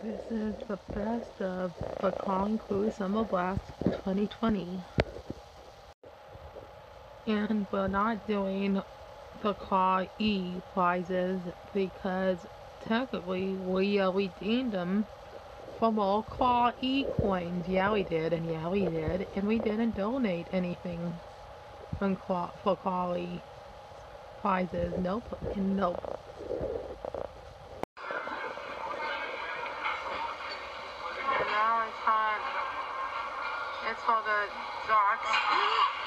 This is the best of the Kong Cruise Summer Blast 2020. And we're not doing the Claw E prizes because technically we redeemed them from all Claw E coins. Yeah, we did, and yeah, we did. And we didn't donate anything for Claw E prizes. Nope, and nope. And now it's time. It's for the Ducks.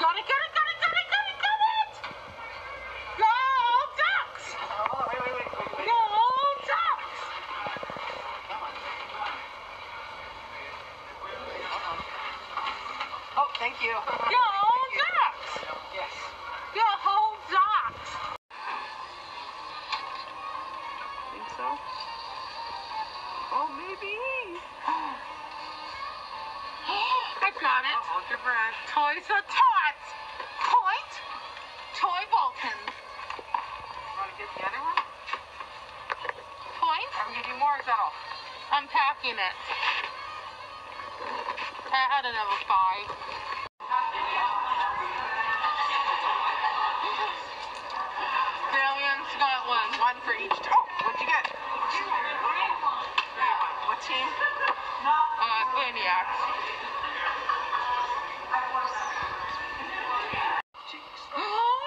Got it, got it, got it, got it, got it, got it! Go Ducks! Oh, wait. Go Ducks! Oh, thank you. Go Ducks! Yes. Go Ducks! Think so? Oh, maybe. I got it. Hold your breath. Toys for Tots. Point. Toy Vulcan. Want to get the other one? Point. Are we going to do more or is that all? I'm packing it. I had another 5. Dalian's got one. One for each. Oh, what'd you get? What team? Brainiacs.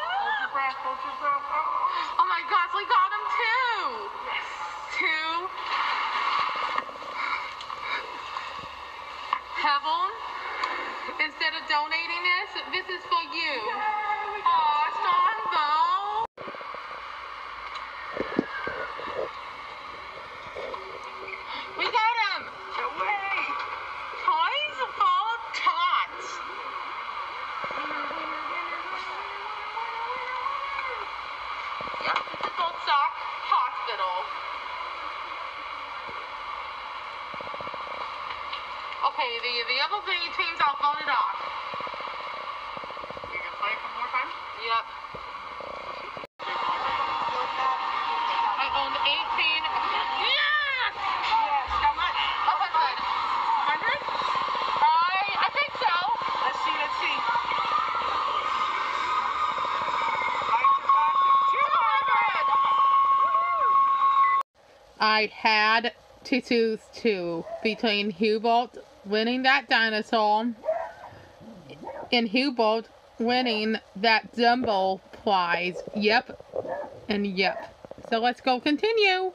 Hold your breath. Oh my gosh, we got them too. Yes. 2. Heaven, instead of donating this is for you. Aw, Sonbo. We got him. No way. Toys for Tots. Yep, it's Adult Sock Hospital. Okay, the other teams all voted off. You can play one more time? Yep. I owned 18. Yes! Yes, how much? 100. 100? I think so. Let's see. I had to choose 2 between Hubert winning that dinosaur and Hubert winning that Dumbo prize. Yep, and yep. So let's go continue.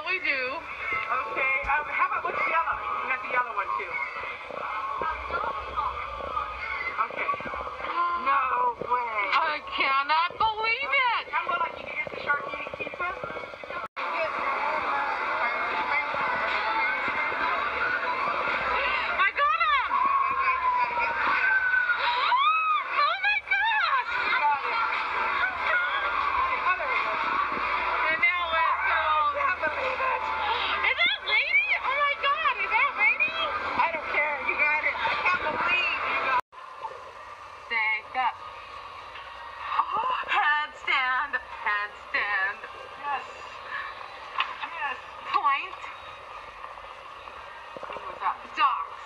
We do. Okay, how about what's yellow? We got the yellow one too. Okay. No way. I cannot believe it. Jumbo, like you can get the shark eating pizza? I got him! Oh my gosh! You got it. Oh, there we go. And now let's go. I can't believe it. Is that Lady? Oh my god, is that Lady? I don't care. You got it. I can't believe you got it. Stand up. Headstand. Headstand. Yes. Yes. Point. What's that? Dogs.